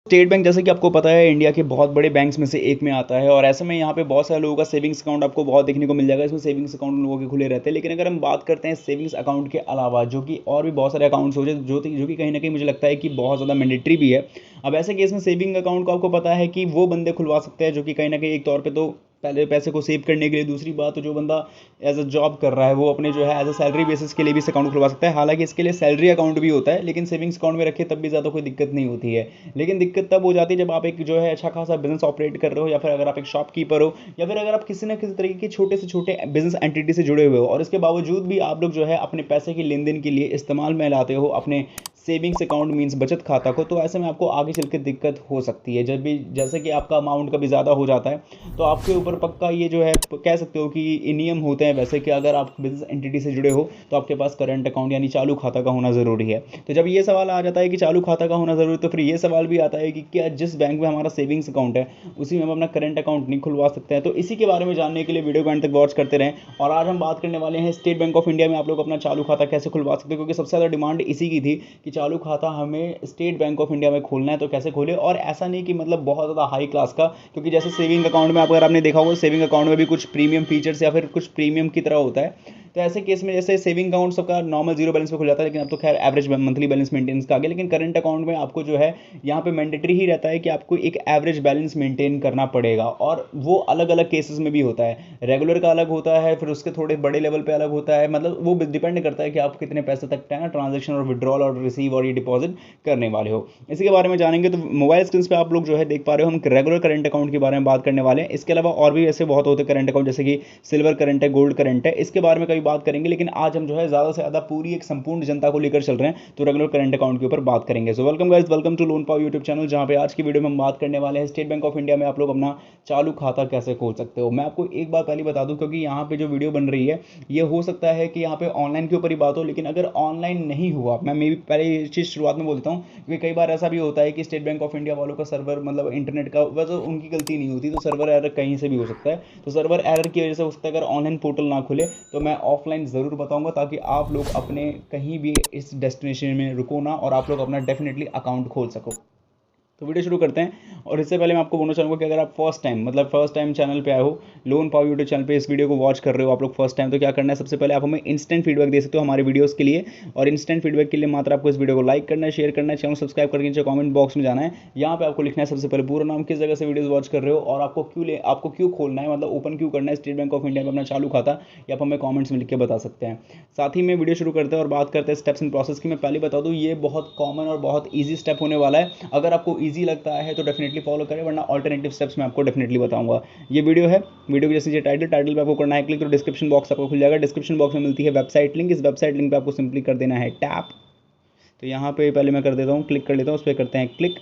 State bank जैसे कि आपको पता है इंडिया के बहुत बड़े बैंक्स में से एक में आता है और ऐसे में यहाँ पे बहुत सारे लोगों का सेविंग्स अकाउंट आपको बहुत देखने को मिल जाएगा। इसमें सेविंग्स अकाउंट लोगों के खुले रहते हैं, लेकिन अगर हम बात करते हैं सेविंग्स अकाउंट के अलावा जो कि और भी बहुत सारे अकाउंट्स हो जाए जो कि कहीं ना कहीं मुझे लगता है कि बहुत ज़्यादा मैंडेटरी भी है। अब ऐसे केस में सेविंग अकाउंट को आपको पता है कि वो बंदे खुलवा सकते हैं जो कि कहीं ना कहीं एक तौर पर तो पहले पैसे को सेव करने के लिए, दूसरी बात तो जो बंदा एज अ जॉब कर रहा है वो अपने जो है एज अ सैलरी बेसिस के लिए भी इस अकाउंट खुलवा सकता है। हालांकि इसके लिए सैलरी अकाउंट भी होता है, लेकिन सेविंग्स अकाउंट में रखे तब भी ज़्यादा कोई दिक्कत नहीं होती है। लेकिन दिक्कत तब हो जाती है जब आप एक जो है अच्छा खासा बिजनेस ऑपरेट कर रहे हो, या फिर अगर आप एक शॉपकीपर हो, या फिर अगर आप किसी ना किसी तरीके के छोटे से छोटे बिजनेस एंटिटी से जुड़े हुए हो और इसके बावजूद भी आप लोग जो है अपने पैसे के लेन देन के लिए इस्तेमाल में लाते हो अपने सेविंग्स अकाउंट मींस बचत खाता को। तो ऐसे में आपको आगे चल के दिक्कत हो सकती है जब भी जैसे कि आपका अमाउंट कभी ज़्यादा हो जाता है तो आपके ऊपर पक्का ये जो है कह सकते हो कि नियम होते हैं वैसे कि अगर आप बिजनेस एंटिटी से जुड़े हो तो आपके पास करंट अकाउंट यानी चालू खाता का होना ज़रूरी है। तो जब ये सवाल आ जाता है कि चालू खाता का होना ज़रूरी, तो फिर ये सवाल भी आता है कि क्या जिस बैंक में हमारा सेविंग्स अकाउंट है उसी में हम अपना करंट अकाउंट नहीं खुलवा सकते हैं। तो इसी के बारे में जानने के लिए वीडियो को एंड तक वॉच करते रहें। और आज हम बात करने वाले हैं स्टेट बैंक ऑफ इंडिया में आप लोग अपना चालू खाता कैसे खुलवा सकते हो, क्योंकि सबसे ज़्यादा डिमांड इसी की थी कि चालू खाता हमें स्टेट बैंक ऑफ इंडिया में खोलना है तो कैसे खोले। और ऐसा नहीं कि मतलब बहुत ज़्यादा हाई क्लास का, क्योंकि जैसे सेविंग अकाउंट में अगर आपने देखा होगा सेविंग अकाउंट में भी कुछ प्रीमियम फीचर्स या फिर कुछ प्रीमियम की तरह होता है। तो ऐसे केस में जैसे सेविंग अकाउंट सबका नॉर्मल जीरो बैलेंस पे खुल जाता है, लेकिन अब तो खैर एवरेज मंथली बैलेंस मेंटेनेंस का आ गया। लेकिन करंट अकाउंट में आपको जो है यहाँ पे मैंडेटरी ही रहता है कि आपको एक एवरेज बैलेंस मेंटेन करना पड़ेगा, और वो अलग अलग केसेस में भी होता है। रेगुलर का अलग होता है, फिर उसके थोड़े बड़े लेवल पे अलग होता है। मतलब वो डिपेंड करता है कि आप कितने पैसे तक ना ट्रांजेक्शन और विड्रॉल और रिसीव और ये डिपॉजिट करने वाले हो। इसी के बारे में जानेंगे। तो मोबाइल स्क्रीन पे आप लोग जो है देख पा रहे हो हम रेगुलर करंट अकाउंट के बारे में बात करने वाले हैं। इसके अलावा और भी ऐसे बहुत होते करंट अकाउंट जैसे कि सिल्वर करंट है, गोल्ड करंट है, इसके बारे में कभी बात करेंगे। लेकिन आज हम जो है ज़्यादा से ज़्यादा पूरी एक संपूर्ण जनता को लेकर चल रहे हैं, तो रेगुलर करंट अकाउंट के ऊपर बात करेंगे। So welcome guys, welcome to लोन पाव यूट्यूब चैनल, जहां पे आज की वीडियो में हम बात करने वाले हैं स्टेट बैंक ऑफ इंडिया में आप लोग अपना चालू खाता कैसे खोल सकते हो। मैं आपको एक बार पहले बता दूं, क्योंकि यहाँ पे जो वीडियो बन रही है ये हो सकता है कि यहाँ पे ऑनलाइन के ऊपर ही बात हो, लेकिन अगर ऑनलाइन नहीं हुआ, मैं मे भी पहले ये चीज़ शुरुआत में बोलता हूँ, क्योंकि कई बार ऐसा भी होता है कि स्टेट बैंक ऑफ इंडिया वालों का सर्वर मतलब इंटरनेट का वैसे उनकी गलती नहीं होती, तो सर्वर एरर कहीं से भी हो सकता है। तो सर्वर एरर की वजह से हो सकता है अगर ऑनलाइन पोर्टल ना खुले, तो मैं ऑफलाइन ज़रूर बताऊंगा ताकि आप लोग अपने कहीं भी इस डेस्टिनेशन में रुको ना और आप लोग अपना डेफिनेटली अकाउंट खोल सको। तो वीडियो शुरू करते हैं। और इससे पहले मैं आपको बोलना चाहूँगा कि अगर आप फर्स्ट टाइम चैनल पे आए हो, लोन पाव यूट्यूब चैनल पे इस वीडियो को वॉच कर रहे हो आप लोग फर्स्ट टाइम, तो क्या करना है, सबसे पहले आप हमें इंस्टेंट फीडबैक दे सकते हो हमारे वीडियोस के लिए। और इंस्टेंट फीडबैक के लिए मात्र आपको इस वीडियो को लाइक करना है, शेयर करना है, चैनल सब्सक्राइब करके नीचे कमेंट बॉक्स में जाना है। यहाँ पे आपको लिखना है सबसे पहले पूरा नाम, किस जगह से वीडियोस वॉच कर रहे हो, और आपको क्यों खोलना है, मतलब ओपन क्यों करना है स्टेट बैंक ऑफ इंडिया में अपना चालू खाता, या आप हमें कॉमेंट्स में लिख के बता सकते हैं। साथ ही में वीडियो शुरू करते हैं और बात करते हैं स्टेप्स एंड प्रोसेस की। मैं पहले बता दूँ ये बहुत कॉमन और बहुत ईजी स्टेप होने वाला है। अगर आपको ईजी लगता है तो डेफिनेटली फॉलो करें, वरना ऑल्टरनेटिव स्टेप्स मैं आपको डेफिनेटली बताऊंगा। ये वीडियो है, वीडियो की जैसे टाइटल पे आपको करना है क्लिक, तो डिस्क्रिप्शन बॉक्स आपको खुल जाएगा। डिस्क्रिप्शन बॉक्स में मिलती है वेबसाइट लिंक, इस वेबसाइट लिंक पे आपको सिंपली कर देना है टैप। तो यहाँ पे पहले मैं कर देता हूँ, क्लिक कर लेता हूँ, उस पर करते हैं क्लिक।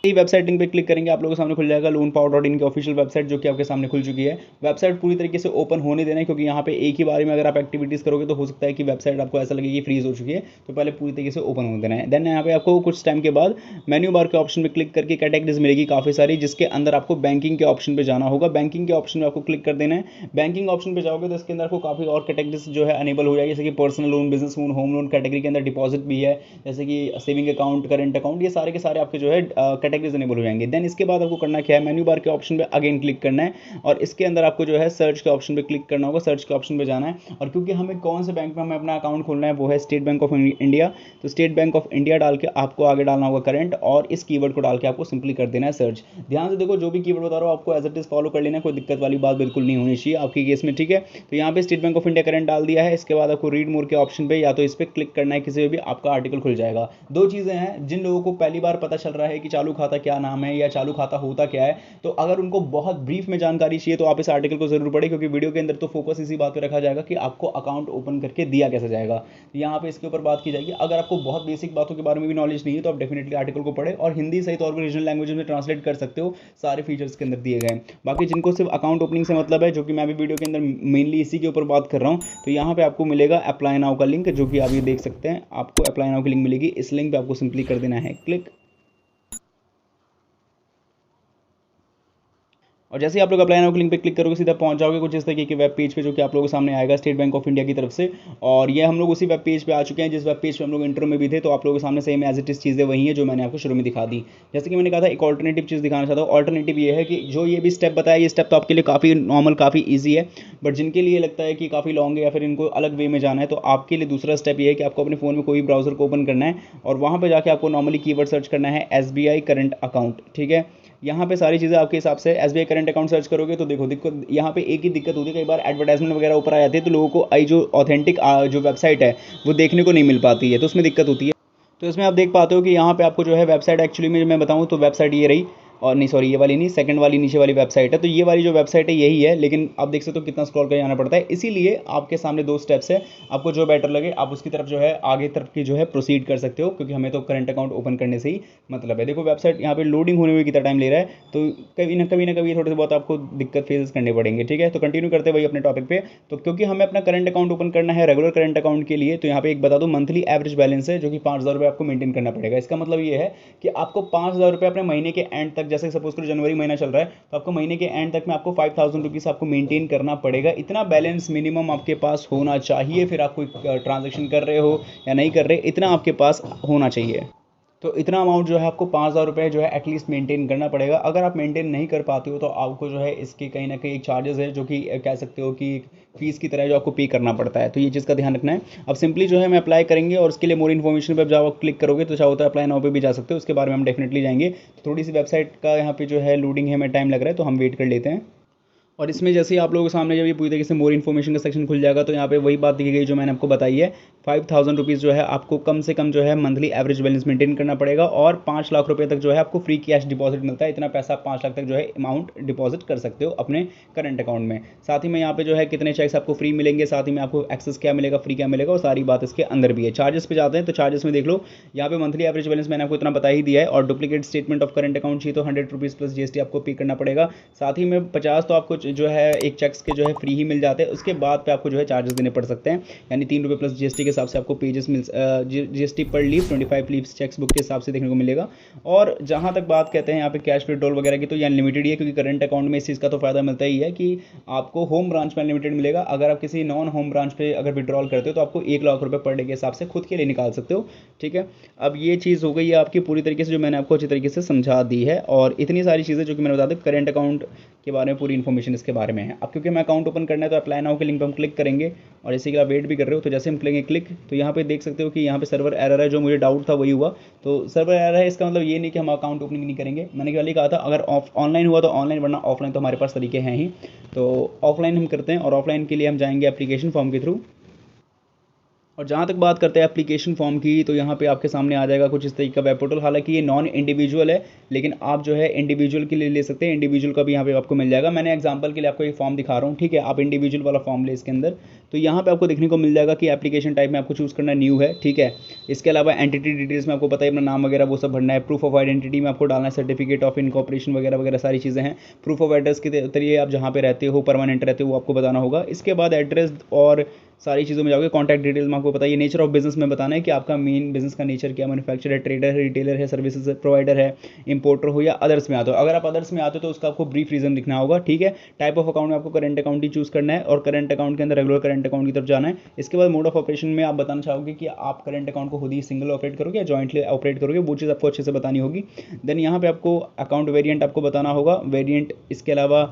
वेबसाइट लिंक पे क्लिक करेंगे आप लोगों के सामने खुल जाएगा लोन पावर डॉट इन की ऑफिशियल वेबसाइट, जो कि आपके सामने खुल चुकी है। वेबसाइट पूरी तरीके से ओपन होने देना है, क्योंकि यहाँ पे एक ही बारे में अगर आप एक्टिविटीज़ करोगे तो हो सकता है कि वेबसाइट आपको ऐसा लगे कि फ्रीज हो चुकी है। तो पहले पूरी तरीके से ओपन होने देना है। देन यहाँ पे आपको कुछ टाइम के बाद मेन्यू बार के ऑप्शन पर क्लिक करके कैटेगरीज मिलेगी काफ़ी सारी, जिसके अंदर आपको बैंकिंग के ऑप्शन पर जाना होगा। बैंकिंग के ऑप्शन में आपको क्लिक कर देना है। बैंकिंग ऑप्शन पर जाओगे तो इसके अंदर आपको काफ़ी और कैटेगरीज जो है अनेबल हो जाएगी, जैसे कि personal loan, business loan, home loan category के अंदर डिपॉजिट भी है, जैसे कि सेविंग अकाउंट, करंट अकाउंट, ये सारे के सारे आपके जो है कैटेगरीज अनेबल हो जाएंगे। देन इसके बाद आपको करना क्या है, मेन्यू बार के ऑप्शन पे अगेन क्लिक करना है और इसके अंदर आपको जो है सर्च के ऑप्शन पे क्लिक करना होगा। सर्च के ऑप्शन पे जाना है, और क्योंकि हमें कौन से बैंक में हमें अपना अकाउंट खोलना है वो है स्टेट बैंक ऑफ इंडिया, तो स्टेट बैंक ऑफ इंडिया डाल के आपको आगे डालना होगा करंट, और इस कीवर्ड को डाल के आपको सिंपली कर देना है सर्च। ध्यान से देखो, जो भी कीवर्ड बता रहा हूँ आपको एज इट इज फॉलो कर लेना, कोई दिक्कत वाली बात बिल्कुल नहीं होनी चाहिए आपके केस में, ठीक है। तो यहाँ पे state bank of India current डाल दिया है। इसके बाद आपको रीड मोर के ऑप्शन पे या तो इस पर क्लिक करना है, किसी भी आपका आर्टिकल खुल जाएगा। दो चीज़ें हैं, जिन लोगों को पहली बार पता चल रहा है कि चालू खाता क्या नाम है या चालू खाता होता क्या है, तो अगर उनको बहुत ब्रीफ में जानकारी चाहिए तो आप इस आर्टिकल को जरूर पढ़ें, क्योंकि वीडियो के अंदर तो फोकस इसी बात पे रखा जाएगा कि आपको अकाउंट ओपन करके दिया कैसे जाएगा। तो यहाँ पे इसके ऊपर बात की जाएगी। अगर आपको बहुत बेसिक बातों के बारे में भी नॉलेज नहीं है तो आप डेफिनेटली आर्टिकल को पढ़े और हिंदी सहित और भी रीजनल लैंग्वेज में ट्रांसलेट कर सकते हो, सारे फीचर्स के अंदर दिए गए। बाकी जिनको सिर्फ अकाउंट ओपनिंग से मतलब है, जो कि मैं अभी वीडियो के अंदर मेनली इसी के ऊपर बात कर रहा हूँ, तो यहाँ पे आपको मिलेगा अप्लाई नाउ का लिंक, जो कि आप ये देख सकते हैं, आपको अप्लाई नाउ की लिंक मिलेगी। इस लिंक पे आपको सिंपली कर देना है क्लिक। और जैसे ही आप लोग अप्लाई नाउ के लिंक पे क्लिक करोगे सीधा पहुंच जाओगे कुछ इस तरीके के वेब पेज पे, जो कि आप लोगों के सामने आएगा स्टेट बैंक ऑफ इंडिया की तरफ से। और ये हम लोग उसी वेब पेज पे आ चुके हैं जिस वेब पेज पे हम लोग इंट्रो में भी थे। तो आप लोगों के सामने सेम एज इट इज चीज़ें वही है जो मैंने आपको शुरू में दिखा दी। जैसे कि मैंने कहा था एक ऑल्टरनेटिव चीज़ दिखाना चाहता हूँ। ऑल्टरनेटिव ये है कि जो ये भी स्टेप बताया, ये स्टेप तो आपके लिए काफ़ी नॉर्मल, काफ़ी ईजी है, बट जिनके लिए लगता है कि काफ़ी लॉन्ग है या फिर इनको अलग वे में जाना है, तो आपके लिए दूसरा स्टेप ये है कि आपको अपने फ़ोन में कोई ब्राउजर को ओपन करना है और वहाँ पर जाके आपको नॉर्मली कीवर्ड सर्च करना है SBI करंट अकाउंट। ठीक है, यहाँ पे सारी चीज़ें आपके हिसाब से SBI करंट अकाउंट सर्च करोगे तो देखो दिक्कत यहाँ पे एक ही दिक्कत होती है, कई बार एडवर्टाइजमेंट वगैरह ऊपर आ जाती है तो लोगों को आई जो ऑथेंटिक जो वेबसाइट है वो देखने को नहीं मिल पाती है, तो उसमें दिक्कत होती है। तो इसमें आप देख पाते हो कि यहाँ पे आपको जो है वेबसाइट एक्चुअली में मैं बताऊँ तो वेबसाइट ये रही, और नहीं सॉरी ये वाली नहीं, सेकंड वाली नीचे वाली वेबसाइट है। तो ये वाली जो वेबसाइट है यही है, लेकिन आप देख सकते हो कितना स्क्रॉल कर जाना पड़ता है। इसीलिए आपके सामने दो स्टेप्स है, आपको जो बेटर लगे आप उसकी तरफ जो है आगे तरफ की जो है प्रोसीड कर सकते हो, क्योंकि हमें तो करंट अकाउंट ओपन करने से ही मतलब है। देखो वेबसाइट यहाँ पे लोडिंग होने में कितना टाइम ले रहा है, तो कभी ना कभी थोड़े से बहुत आपको दिक्कत फेस करने पड़ेंगे। ठीक है, तो कंटिन्यू करते वही अपने टॉपिक पे। तो क्योंकि हमें अपना करंट अकाउंट ओपन करना है रेगुलर करंट अकाउंट के लिए, तो यहाँ पे एक बता दो मंथली एवरेज बैलेंस है जो कि 5,000 रुपये आपको मेंटेन करना पड़ेगा। इसका मतलब ये है कि आपको 5,000 रुपये अपने महीने के एंड तक, जैसे सपोज करो जनवरी महीना चल रहा है तो आपको महीने के एंड तक में आपको 5,000 रुपीज़ आपको मेंटेन करना पड़ेगा। इतना बैलेंस मिनिमम आपके पास होना चाहिए, फिर आप कोई ट्रांजेक्शन कर रहे हो या नहीं कर रहे, इतना आपके पास होना चाहिए। तो इतना अमाउंट जो है आपको 5,000 रुपये जो है एटलीस्ट मेंटेन करना पड़ेगा। अगर आप मेंटेन नहीं कर पाते हो तो आपको जो है इसके कहीं ना कहीं एक चार्जेस है, जो कि कह सकते हो कि फीस की तरह जो आपको पे करना पड़ता है। तो ये चीज़ का ध्यान रखना है। अब सिंपली जो है मैं अप्लाई करेंगे और उसके लिए मोर इन्फॉर्मेशन पर जब आप क्लिक करोगे तो चाहो तो अप्लाई नाउ पे भी जा सकते हो, उसके बारे में हम डेफिनेटली जाएंगे। तो थोड़ी सी वेबसाइट का यहाँ पे जो है लोडिंग है, हमें टाइम लग रहा है तो हम वेट कर लेते हैं। और इसमें जैसे ही आप लोगों के सामने जब ये पूरी तरीके से मोर इन्फॉर्मेशन का सेक्शन खुल जाएगा तो यहाँ पे वही बात दिखी गई जो मैंने आपको बताई है। 5,000 रुपीज़ जो है आपको कम से कम जो है मंथली एवरेज बैलेंस मेंटेन करना पड़ेगा, और 5 लाख रुपए तक जो है आपको फ्री कैश डिपॉजिट मिलता है। इतना पैसा 5 लाख तक जो है अमाउंट डिपॉजिट कर सकते हो अपने करंट अकाउंट में। साथ ही में यहाँ पे जो है कितने चेक्स आपको फ्री मिलेंगे, साथ ही में आपको एक्सेस क्या मिलेगा, फ्री क्या मिलेगा, और सारी बात इसके अंदर भी है। चार्जेस पे जाते हैं तो चार्जेस में देख लो, यहाँ पे मंथली एवरेज बैलेंस मैंने आपको इतना बता ही दिया है, और duplicate statement of current account चाहिए तो 100 रुपीज़ प्लस GST आपको पे करना पड़ेगा। साथ ही में 50 तो आपको जो है एक चेक्स के जो है फ्री ही मिल जाते हैं, उसके बाद पे आपको जो है चार्जेस देने पड़ सकते हैं, यानी 3 रुपये प्लस GST के हिसाब से आपको पेजेस मिल GST पर लीव 25 लीव्स चेक्स बुक के हिसाब से देखने को मिलेगा। और जहाँ तक बात कहते हैं यहाँ पे कैश विड्रॉल वगैरह की, तो ये अनलिमिटेड ही है, क्योंकि करंट अकाउंट में इस चीज़ का तो फायदा मिलता ही है कि आपको होम ब्रांच में अनलिमिटेड मिलेगा। अगर आप किसी नॉन होम ब्रांच पे अगर विड्रॉल करते हो तो आपको 1 लाख रुपये पर डे के हिसाब से खुद के लिए निकाल सकते हो। ठीक है, अब ये चीज़ हो गई है आपकी पूरी तरीके से जो मैंने आपको अच्छी तरीके से समझा दी है, और इतनी सारी चीज़ें जो कि मैंने बता दी करंट अकाउंट के बारे में, पूरी इन्फॉर्मेशन इसके बारे में है। अब क्योंकि मैं अकाउंट ओपन करना है तो अप्लाई नाउ के लिंक पर हम क्लिक करेंगे, और इसी के आप वेट भी कर रहे हो तो जैसे हम करेंगे क्लिक तो यहाँ पे देख सकते हो कि यहाँ पे सर्वर एरर है, जो मुझे डाउट था वही हुआ। तो सर्वर एरर है इसका मतलब ये नहीं कि हम अकाउंट ओपनिंग नहीं करेंगे, मैंने पहले कहा था अगर ऑनलाइन हुआ तो ऑनलाइन, वरना ऑफलाइन तो हमारे पास तरीके हैं ही। तो ऑफलाइन हम करते हैं, और ऑफलाइन के लिए हम जाएंगे एप्लीकेशन फॉर्म के थ्रू। और जहाँ तक बात करते हैं एप्लीकेशन फॉर्म की, तो यहाँ पे आपके सामने आ जाएगा कुछ इस तरीके का वेब पोर्टल। हालांकि ये नॉन इंडिविजुअल है, लेकिन आप जो है इंडिविजुअल के लिए ले सकते हैं, इंडिविजुअल का भी यहाँ पे आपको मिल जाएगा। मैंने एग्जांपल के लिए आपको एक फॉर्म दिखा रहा हूँ, ठीक है, आप इंडिविजुअल वाला फॉर्म ले इसके अंदर। तो यहाँ पे आपको देखने को मिल जाएगा कि एप्लीकेशन टाइप में आपको चूज़ करना न्यू है, ठीक है। इसके अलावा एंटिटी डिटेल्स में आपको पता है अपना नाम वगैरह वो सब भरना है। प्रूफ ऑफ आइडेंटिटी में आपको डालना है सर्टिफिकेट ऑफ इनकॉर्पोरेशन वगैरह वगैरह सारी चीज़ें हैं। प्रूफ ऑफ एड्रेस के जरिए आप जहाँ पे रहते हो, परमानेंट रहते हो, वो आपको बताना होगा। इसके बाद एड्रेस और सारी चीज़ों में जाओगे। कॉन्टैक्ट डिटेल में आपको बताइए। नेचर ऑफ बिजनेस में बताना है कि आपका मेन बिजनेस का नेचर क्या, मैन्युफैक्चरर है, ट्रेडर है, रिटेलर है, सर्विसेज प्रोवाइडर है, इंपोर्टर हो या अदर्स में आते हो। अगर आप अदर्स में आते हो तो उसका आपको ब्रीफ रीजन लिखना होगा, ठीक है। टाइप ऑफ अकाउंट में आपको करंट अकाउंट ही चूज़ करना है, और करंट अकाउंट के अंदर रेगुलर करंट अकाउंट की तरफ जाना है। इसके बाद मोड ऑफ ऑपरेशन में आप बताना चाहोगे कि आप करंट अकाउंट को खुद ही सिंगल ऑपरेट करोगे या जॉइंटली ऑपरेट करोगे, वो चीज़ आपको अच्छे से बतानी होगी। देन यहाँ पे आपको अकाउंट वेरिएंट आपको बताना होगा। वेरिएंट इसके अलावा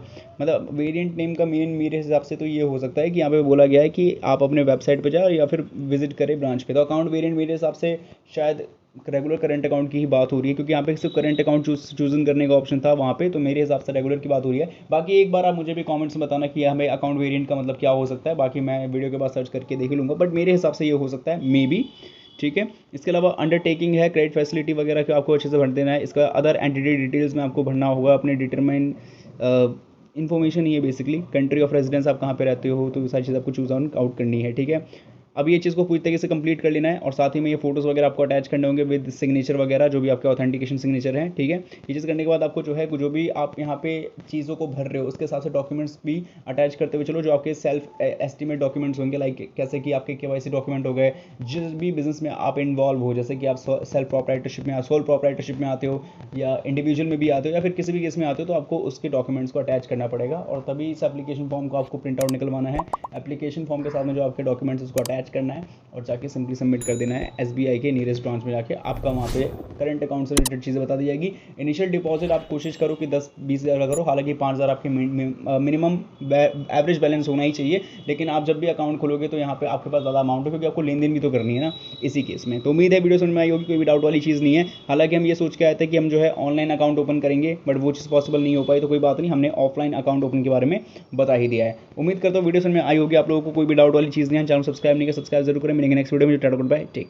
मतलब वेरिएंट नेम का मेन मेरे हिसाब से तो ये हो सकता है कि यहाँ पे बोला गया है कि आप अपने वेबसाइट पे जाओ या फिर विजिट करें ब्रांच पे। तो अकाउंट वेरिएंट मेरे हिसाब से शायद रेगुलर करंट अकाउंट की ही बात हो रही है, क्योंकि यहाँ पे सिर्फ करंट अकाउंट चूजन करने का ऑप्शन था वहाँ पे, तो मेरे हिसाब से रेगुलर की बात हो रही है। बाकी एक बार आप मुझे भी कमेंट्स में बताना कि हमें अकाउंट वेरिएंट का मतलब क्या हो सकता है। बाकी मैं वीडियो के बाद सर्च करके देख लूँगा, बट मेरे हिसाब से ये हो सकता है मे बी, ठीक है। इसके अलावा अंडरटेकिंग है, क्रेडिट फैसिलिटी वगैरह का आपको अच्छे से भर देना है। इसका अदर एंटिटी डिटेल्स में आपको भरना होगा अपने डिटरमाइन इन्फॉर्मेशन ही है बेसिकली। कंट्री ऑफ रेजिडेंस आप कहाँ पे रहते हो, तो सारी चीज़ आपको चूज़ आउट करनी है, ठीक है। अब ये चीज़ को पूरी तरीके से कंप्लीट कर लेना है और साथ ही में ये फोटोज़ वगैरह आपको अटैच करने होंगे विद सिग्नेचर वगैरह, जो भी आपके ऑथेंटिकेशन सिग्नेचर है, ठीक है। ये चीज़ करने के बाद आपको जो है जो भी आप यहाँ पे चीज़ों को भर रहे हो उसके हिसाब से डॉक्यूमेंट्स भी अटैच करते हुए चलो, जो आपके सेल्फ एस्टिमेट डॉक्यूमेंट्स होंगे, लाइक कैसे कि आपके केवाईसी डॉक्यूमेंट हो गए। जिस भी बिजनेस में आप इन्वॉल्व हो, जैसे कि आप सेल्फ प्रोप्राइटरशिप में, सोल प्रोप्राइटरशिप में आते हो या इंडिविजुअल में भी आते हो या फिर किसी भी केस में आते हो, तो आपको उसके डॉक्यूमेंट्स को अटैच करना पड़ेगा और तभी इस एप्लीकेशन फॉर्म को आपको प्रिंट आउट निकलवाना है। एप्लीकेशन फॉर्म के साथ में जो आपके डॉक्यूमेंट्स उसको अटैच करना है और जाके सिंपली सबमिट कर देना है SBI के नियरेस्ट ब्रांच में जाके। आपका वहाँ पे करंट अकाउंट से रिलेटेड चीज़ें बता दी जाएगी। इनिशियल डिपॉजिट आप कोशिश करो कि 10-20 हज़ार का करो, हालांकि 5 हज़ार आपके मिनिमम एवरेज बैलेंस होना ही चाहिए। लेकिन आप जब भी अकाउंट खोलोगे तो यहाँ पे आपके पास ज़्यादा अमाउंट है, क्योंकि आपको लेन देन भी तो करनी है ना इसी केस में। तो उम्मीद है वीडियो समझ में आई होगी, कोई भी डाउट वाली चीज़ नहीं है। हालांकि हम ये सोच के आए थे कि हम जो है ऑनलाइन अकाउंट ओपन करेंगे, बट वो चीज़ पॉसिबल नहीं हो पाई, तो कोई बात नहीं, हमने ऑफलाइन अकाउंट ओपन के बारे में बता ही दिया है। उम्मीद करता हूँ वीडियो समझ में आई होगी आप लोगों को। कोई भी डाउट वाली चीज़ नहीं है, चैनल सब्सक्राइब नहीं किया सब्सक्राइब जरूर करें। मिलेंगे नेक्स्ट वीडियो में। Tata good bye, take.